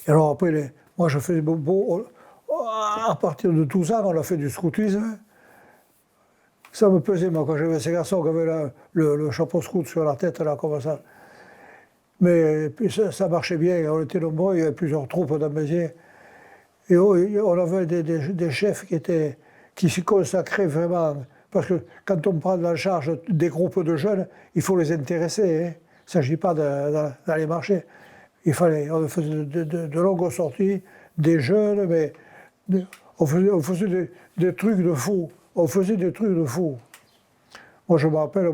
Et alors après, moi je faisais à partir de 12 ans, on a fait du scoutisme. Ça me pesait, moi, quand j'avais ces garçons qui avaient le chapeau scout sur la tête, là, comme ça. Mais puis ça marchait bien, on était nombreux, il y avait plusieurs troupes dans Béziers. Et on avait des chefs qui s'y consacraient vraiment. Parce que quand on prend en charge des groupes de jeunes, il faut les intéresser. Hein. Il ne s'agit pas d'aller marcher. On faisait de longues sorties, des jeunes, mais on faisait des trucs de fou. On faisait des trucs de fou. Moi, je me rappelle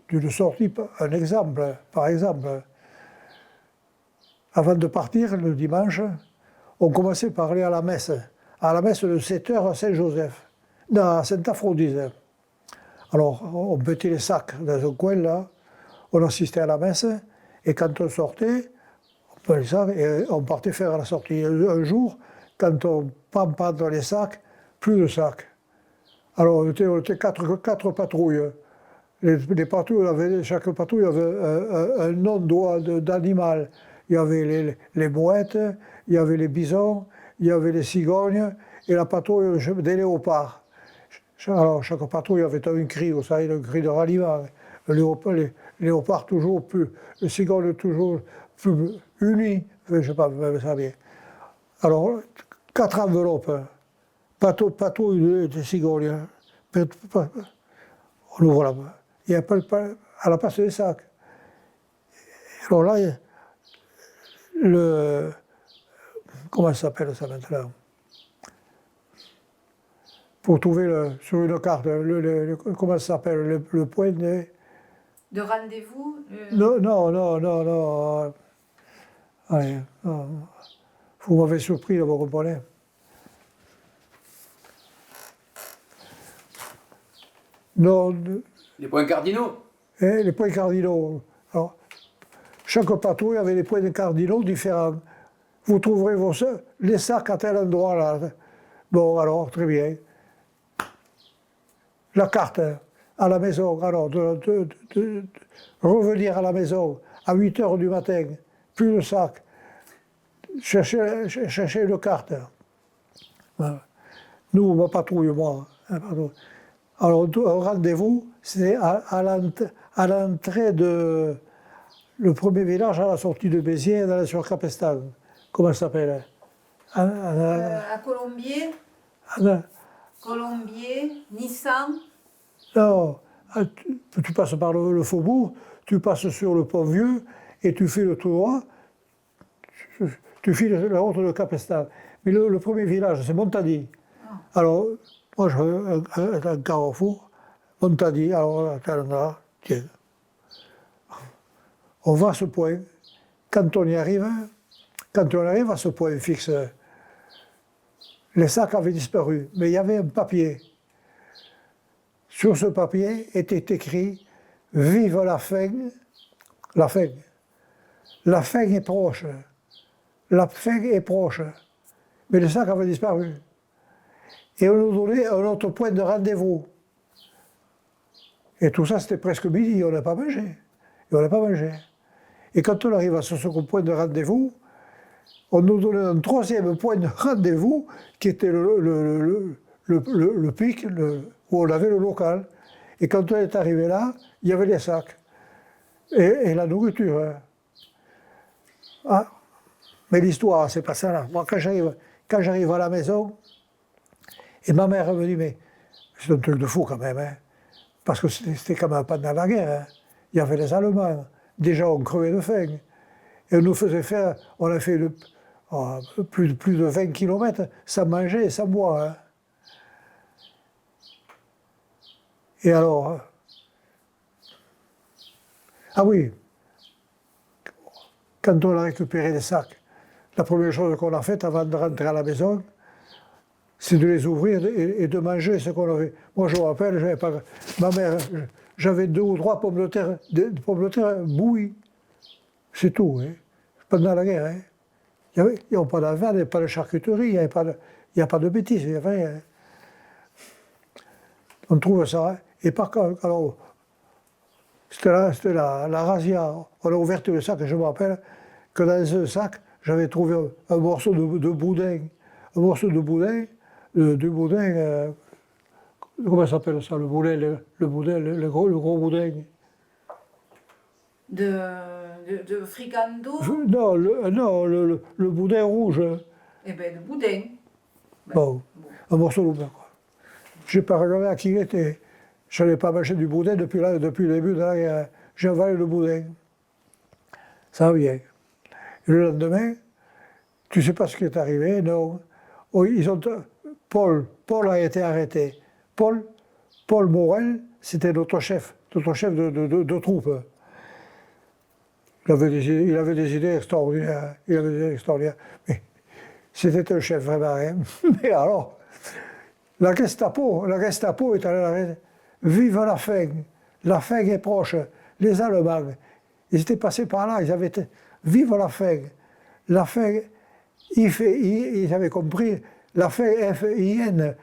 d'une sortie, un exemple, par exemple. Avant de partir le dimanche, on commençait par aller à la messe de 7h à Saint-Joseph, à Saint-Aphrodise. Alors, on mettait les sacs dans un coin là, on assistait à la messe, et quand on sortait, on mettait les sacs et on partait faire la sortie. Un jour, quand on prend pas dans les sacs, plus de sacs. Alors, on était quatre patrouilles. Les patrouilles, chaque patrouille avait un nom d'animal. Il y avait les mouettes, il y avait les bisons, il y avait les cigognes et la patrouille des léopards. Alors chaque patrouille avait un cri, vous savez, le cri de ralliement. Les léopards toujours plus, les cigognes toujours plus unis, je ne sais pas, vous savez. Alors, 4 enveloppes, patrouille de cigognes. On ouvre la main. Il y a à la place des sacs. Alors là, comment ça s'appelle ça maintenant? Pour trouver sur une carte, comment ça s'appelle, le point de... De rendez-vous Non. Allez, non. Vous m'avez surpris, là, vous comprenez. Non. Les points cardinaux. Les points cardinaux. Alors, chaque patrouille avait des points cardinaux différents. Vous trouverez les sacs à tel endroit là. Bon, alors, très bien. La carte à la maison, alors, de revenir à la maison à 8h du matin, plus le sac, chercher une carte. Voilà. Nous, ma patrouille, moi. Alors, un rendez-vous, c'est à l'entrée de... Le premier village à la sortie de Béziers, dans sur Capestan. Comment ça s'appelle? À Colombier. Colombier, Nissan. Non, tu passes par le faubourg, tu passes sur le pont vieux et tu fais le tout droit, tu files la route de Capestan. Mais le premier village, c'est Montadi. Alors, moi, je un carrefour, Montadi, alors là, tiens. On va à ce point. Quand on arrive à ce point fixe, les sacs avaient disparu, mais il y avait un papier. Sur ce papier était écrit « Vive la faim, la faim. La faim est proche. La faim est proche. » Mais les sacs avaient disparu. Et on nous donnait un autre point de rendez-vous. Et tout ça, c'était presque midi, on n'a pas mangé. Et quand on arrive à ce second point de rendez-vous, on nous donnait un troisième point de rendez-vous qui était le pic où on avait le local. Et quand on est arrivé là, il y avait les sacs et la nourriture. Hein. Ah, mais l'histoire, c'est pas ça là. Moi, quand j'arrive à la maison, et ma mère me dit, mais c'est un truc de fou quand même, hein, parce que c'était quand même pendant la guerre. Hein. Il y avait les Allemands. Déjà, on crevait de faim. Et on nous faisait faire, on a fait plus de 20 km sans manger et sans boire. Hein. Et alors, ah oui, quand on a récupéré les sacs, la première chose qu'on a faite avant de rentrer à la maison, c'est de les ouvrir et de manger ce qu'on avait. Moi, je me rappelle, j'avais pas, ma mère, j'avais 2 ou 3 pommes de terre bouillies. C'est tout. Hein. Pendant la guerre, hein. Il n'y avait pas d'avant, il n'y avait pas de charcuterie, il n'y a pas de bêtises. Il y avait, hein. On trouve ça. Hein. Et par contre, alors, c'était la razzia. On a ouvert le sac et je me rappelle que dans un sac, j'avais trouvé un morceau de boudin. Un morceau de boudin, du boudin, comment ça s'appelle ça, le boudin, le gros boudin. De fricando. Non, le boudin rouge. Eh bien, le boudin. Bon, un morceau de boudin, quoi. Je n'ai pas regardé à qui il était. Je n'avais pas mangé du boudin depuis le début de la guerre. J'ai avalé le boudin. Ça vient. Et le lendemain, tu ne sais pas ce qui est arrivé, non. Oh, Paul a été arrêté. Paul Morel, c'était notre chef de troupe. Il avait des idées extraordinaires. Mais c'était un chef vraiment. Hein. Mais alors, la Gestapo est allée l'arrêter. Vive la fin! La fin est proche. Les Allemands, ils étaient passés par là, ils avaient été. Vive la fin! La fin, ils avaient compris. La fin F-I-N,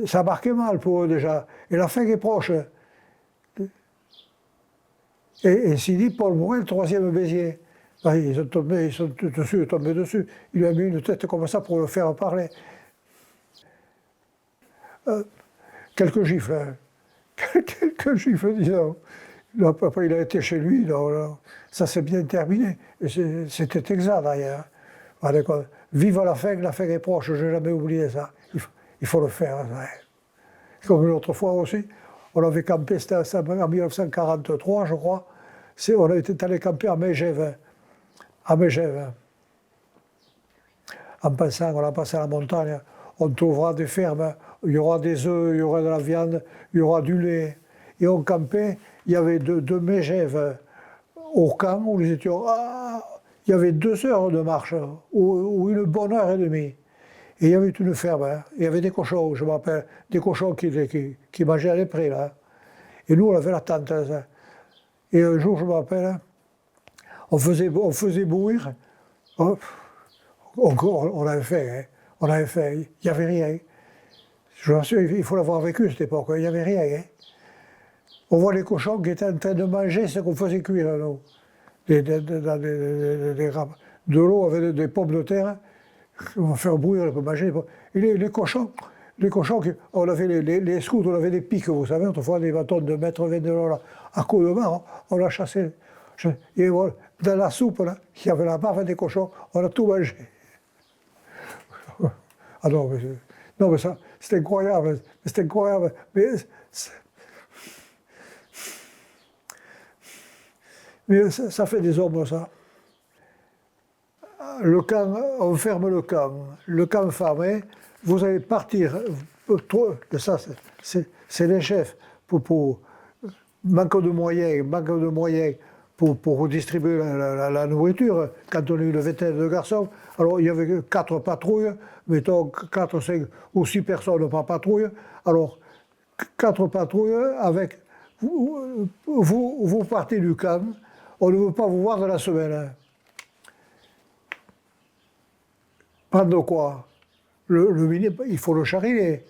ça marquait mal pour eux déjà. Et la fin est proche. Et s'il dit Paul Morel, troisième Béziers. Ils sont tombés dessus. Il lui a mis une tête comme ça pour le faire parler. Quelques gifles, hein. Quelques gifles, disons. Après, il a été chez lui, donc, ça s'est bien terminé. C'était exact, d'ailleurs. Vive la fin est proche, je n'ai jamais oublié ça. Il faut le faire. Ouais. Comme l'autre fois aussi, on avait campé, c'était en 1943, je crois. On était allé camper à Megève. En passant, on a passé la montagne, on trouvera des fermes, il y aura des œufs, il y aura de la viande, il y aura du lait. Et on campait, il y avait de Megève au camp où nous étions. Il y avait 2 heures de marche, ou une bonne heure et demie. Et il y avait une ferme, hein. Il y avait des cochons, je me rappelle, des cochons qui mangeaient à l'épré, là. Et nous, on avait la tente. Là. Et un jour, je me rappelle, on faisait bouillir. On avait fait, hein. On avait fait, il n'y avait rien. Je vous assure, il faut l'avoir vécu cette époque, il n'y avait rien. Hein. On voit les cochons qui étaient en train de manger ce qu'on faisait cuire, nous. De l'eau avec des pommes de terre, on va faire bouillir, on peut manger. Et les cochons, on avait les scouts, on avait des pics, vous savez, autrefois des bâtons de mètre 20 de long, là, à coups de main, on l'a chassé. Et voilà, dans la soupe, là, il y avait la baffe des cochons, on a tout mangé. Ah non, mais ça, c'est incroyable, mais ça fait des hommes, ça. Le camp, on ferme le camp fermé, vous allez partir, ça c'est les chefs, manque de moyens pour distribuer la nourriture, quand on a eu une vingtaine de garçons, alors il y avait 4 patrouilles, mettons 4, 5 ou 6 personnes par patrouille, alors 4 patrouilles avec, vous partez du camp, on ne veut pas vous voir de la semaine. Prendre quoi? Il faut le charrier.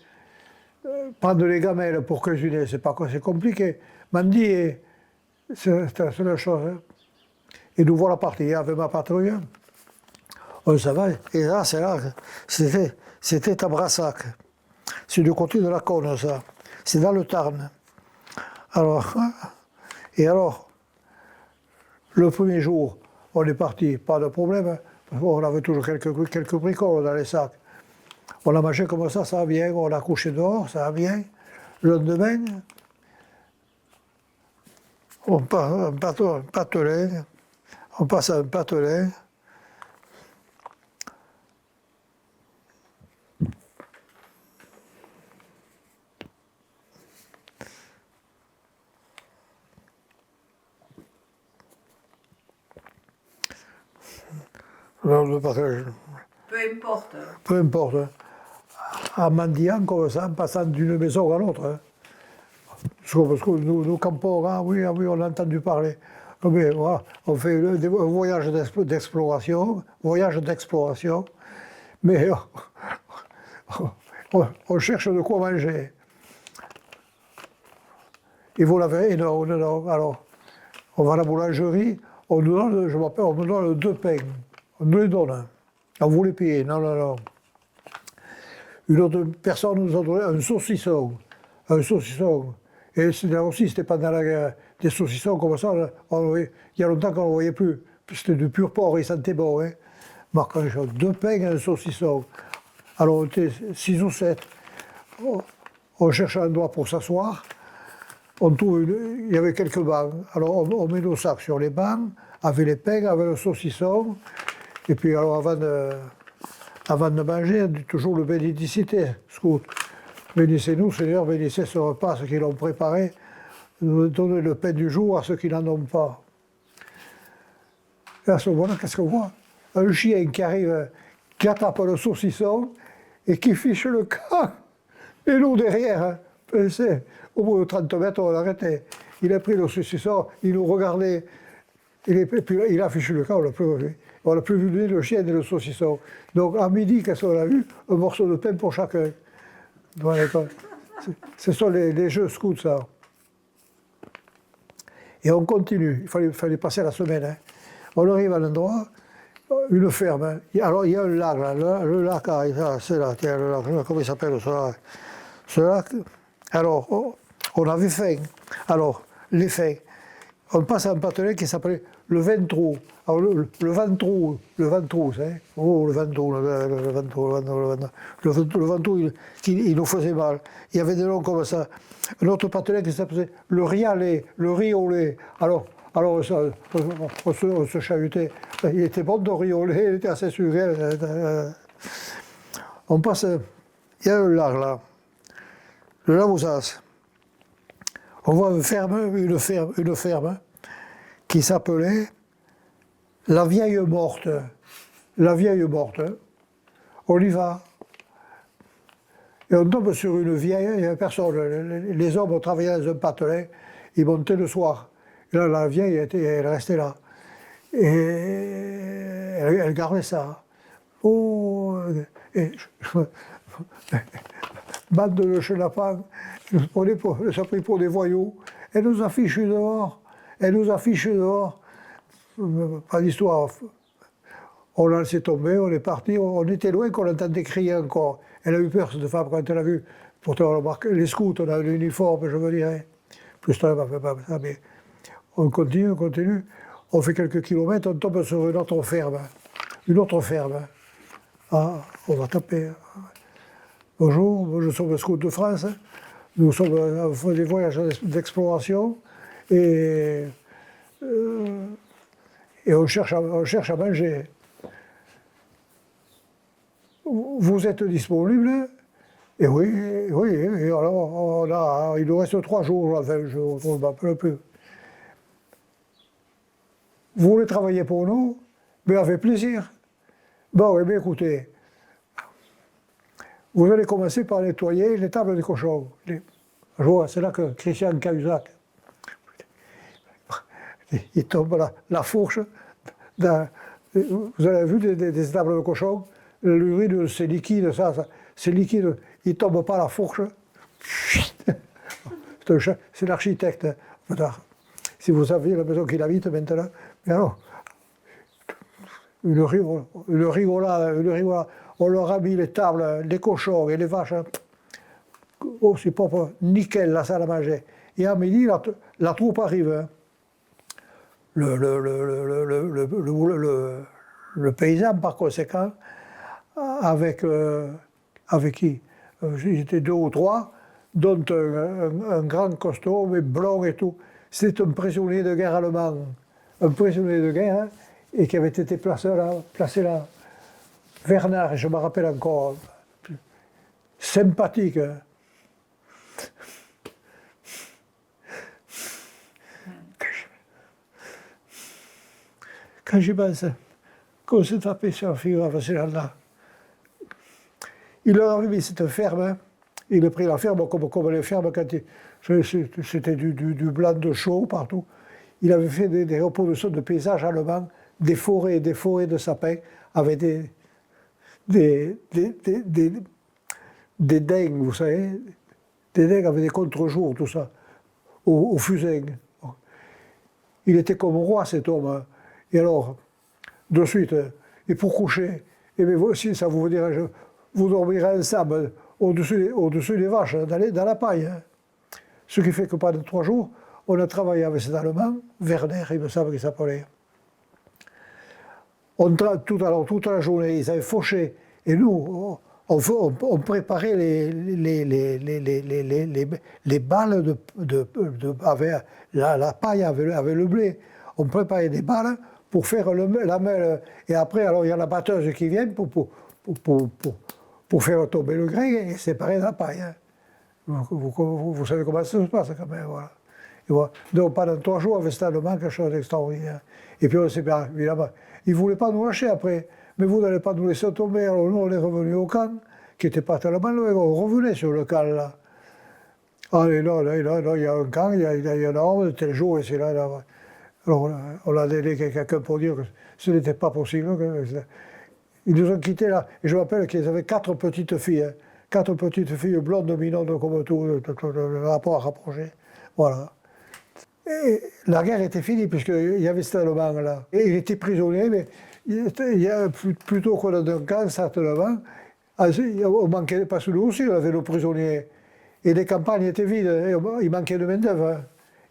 Prendre les gamelles pour cuisiner, c'est compliqué. Mendier, c'est la seule chose. Hein. Et nous voilà partis avec ma patrouille. On s'en va. Et là, c'était à Brassac. C'est du côté de la Cône, ça. C'est dans le Tarn. Alors, le premier jour, on est parti, pas de problème. On avait toujours quelques bricoles dans les sacs. On a mangé comme ça va bien. On a couché dehors, ça va bien. Le lendemain, on passe un patelin. Peu importe. En mendiant comme ça, en passant d'une maison à l'autre. Hein. Parce que nous campons, oui, on a entendu parler. Mais voilà, on fait un voyage d'exploration, mais on cherche de quoi manger. Et vous l'avez, non. Alors, on va à la boulangerie, on nous donne 2 pains. On nous les donne. On voulait payer, non, non, non. Une autre personne nous a donné un saucisson. Un saucisson. Et là aussi, c'était pendant la guerre. Des saucissons comme ça, il y a longtemps qu'on ne voyait plus. C'était du pur porc, il sentait bon. Hein. Marquant 2 pains et un saucisson. Alors on était 6 ou 7. On cherche un endroit pour s'asseoir. Il y avait quelques bancs. Alors on met nos sacs sur les bancs, avec les pains, avec le saucisson. Et puis alors avant de manger, on dit toujours le bénédicité, scout. Bénissez-nous, Seigneur, bénissez ce repas, ceux qui l'ont préparé. Nous donnez le pain du jour à ceux qui n'en ont pas. Et à ce moment-là, qu'est-ce qu'on voit? Un chien qui arrive, qui attrape le saucisson et qui fiche le camp. Et nous derrière, hein, au bout de 30 mètres, on l'arrêtait. Il a pris le saucisson, il nous regardait, et puis il a fiché le camp, on n'a plus vu le chien et le saucisson. Donc à midi, qu'est-ce qu'on a vu? Un morceau de pain pour chacun. Voilà, ce sont les jeux scouts, ça. Et on continue, il fallait passer la semaine. Hein. On arrive à l'endroit, une ferme. Hein. Alors il y a un lac, là, le lac, c'est là, tiens, le lac, comment il s'appelle ce lac? Alors, on avait faim. Alors, les faim. On passe à un patelin qui s'appelait le Ventrou. Alors, le Ventrou, c'est oh, le Ventrou, le Ventrou, il nous faisait mal. Il y avait des noms comme ça. Un autre patelin qui s'appelait le Rialet, le Riolet. Alors on se chahutait. Il était bon de Riolet, il était assez sucré. On passe, il y a un lac là, le Lamousas. On voit une ferme qui s'appelait La Vieille Morte. La Vieille Morte. On y va. Et on tombe sur une vieille, il n'y avait personne. Les hommes travaillaient dans un patelin, ils montaient le soir. Et là, la vieille, elle restait là. Et elle gardait ça. Oh, et, bande de chenapans, elle s'est pris pour des voyous. Elle nous a fichus dehors. Pas d'histoire. On l'a laissé tomber, on est parti, on était loin qu'on l'entendait crier encore. Elle a eu peur, cette femme, quand elle a vu. Pourtant, les scouts, on a l'uniforme, je veux dire. Plus tard, mais on continue. On fait quelques kilomètres, on tombe sur une autre ferme. Ah, on va taper. Bonjour, je suis le scout de France. Nous sommes on fait des voyages d'exploration et on cherche à manger. Vous êtes disponible? Et oui, et alors il nous reste 3 jours, enfin, je ne m'appelle plus. Vous voulez travailler pour nous? Mais avec plaisir. Bon, eh bien écoutez, vous allez commencer par nettoyer les tables des cochons. C'est là que Christian Cahuzac, il tombe la fourche. Vous avez vu des tables de cochons? L'urine, c'est liquide, c'est liquide. Il ne tombe pas la fourche. C'est l'architecte. Si vous saviez la maison qu'il habite maintenant. Mais alors, une rigolade. On leur a mis les tables, les cochons et les vaches. Oh, c'est propre, nickel, la salle à manger. Et à midi, la troupe arrive. Hein. Le paysan, par conséquent, avec qui? J'étais 2 ou 3, dont un grand costaud, mais blond et tout. C'était un prisonnier de guerre allemand. Un prisonnier de guerre, hein, et qui avait été placé là. Bernard, je me rappelle encore. Sympathique. Hein. Quand j'y pense, qu'on s'est tapé sur la figure avec ces gens-là. Il leur avait mis cette ferme, hein. Il a pris la ferme comme les fermes quand c'était du blanc de chaux partout. Il avait fait des reproductions de paysages allemands, des forêts de sapins, avec des dingues, vous savez, des dingues avec des contre-jours, tout ça, au fusain. Il était comme roi, cet homme. Et alors, de suite, et pour coucher, Et bien, vous, si ça vous dérange, vous dormirez ensemble au-dessus des vaches, dans la paille. Hein. Ce qui fait que pendant 3 jours, on a travaillé avec cet Allemand, Werner, il me semble qu'il s'appelait. Toute la journée, ils avaient fauché. Et nous, on préparait les balles avec la paille avec le blé. On préparait des balles pour faire la meule. Et après, alors, il y a la batteuse qui vient pour faire tomber le grain et séparer la paille. Hein. Vous savez comment ça se passe quand même. Voilà. Et voilà. Donc pendant 3 jours, avec cet Allemand, quelque chose d'extraordinaire. Et puis on s'est bien, évidemment, ils ne voulaient pas nous lâcher après. Mais vous n'allez pas nous laisser tomber. Alors nous, on est revenus au camp, qui n'était pas tellement loin. On revenait sur le camp là. Ah, et là, il y a un camp, il y a un ordre, tel jour, et c'est là. Alors on a donné quelqu'un pour dire que ce n'était pas possible. Ils nous ont quittés là. Et je me rappelle qu'ils avaient 4 petites filles. Hein. 4 petites filles blondes, minondes comme tout, le rapport à rapprocher. Voilà. Et la guerre était finie, puisqu'il y avait cet Allemand là. Et il était prisonnier, mais plutôt que dans un camp, certainement, on manquait, parce que nous aussi, on avait nos prisonniers. Et les campagnes étaient vides, il manquait de main-d'œuvre.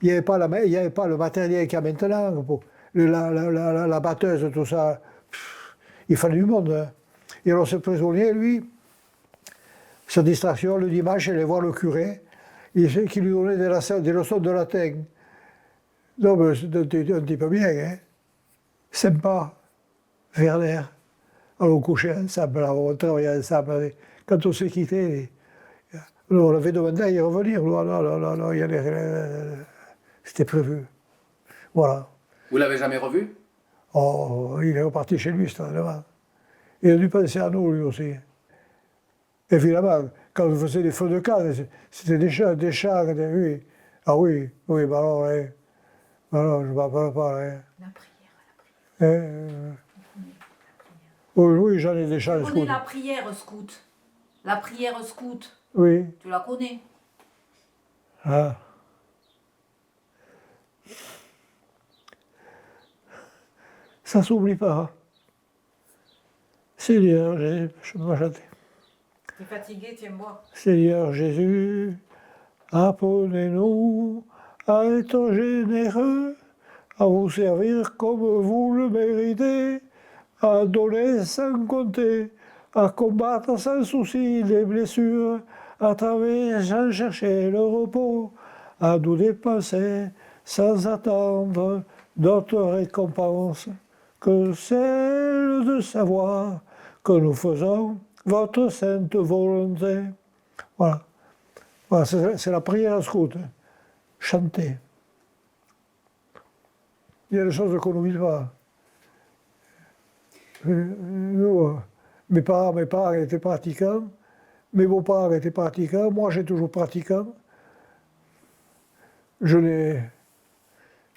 Il n'y avait pas le matériel qu'il y a maintenant, la batteuse, tout ça. Il fallait du monde. Hein. Et alors ce prisonnier, lui, sa distraction, le dimanche, il allait voir le curé, qui lui donnait des leçons de latin. Non, mais c'est un petit peu bien, hein. Sympa, Werner. Alors on couchait ensemble, on travaillait ensemble. Quand on s'est quittés, on avait demandé à y revenir. Non, c'était prévu. Voilà. Vous l'avez jamais revu? Oh, il est reparti chez lui, cet Allemand. Il a dû penser à nous, lui aussi. Évidemment, quand on faisait des feux de camp, c'était des chants, oui. Ah oui, bah alors, hein. Alors, je ne m'en parle pas. Hein. La prière. Oui, j'en ai des chants Tu scout. connais la prière scout? La prière scout, Oui. tu la connais? Ah. Ça ne s'oublie pas. Seigneur Jésus, je dois chanter. T'es fatigué, tiens bois. Seigneur Jésus, apprenez-nous à être généreux, à vous servir comme vous le méritez, à donner sans compter, à combattre sans souci les blessures, à travailler sans chercher le repos, à nous dépenser sans attendre d'autres récompenses que celle de savoir que nous faisons votre sainte volonté. Voilà. Voilà, c'est la prière scout. Chanter. Il y a des choses qu'on n'oublie pas. Nous, mes parents étaient pratiquants, mes beaux-parents étaient pratiquants, moi j'ai toujours pratiquant.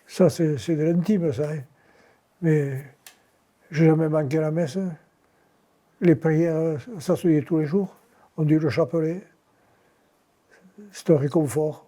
Ça c'est de l'intime ça, hein. Mais j'ai jamais manqué la messe. Les prières, ça se dit tous les jours. On dit le chapelet. C'est un réconfort.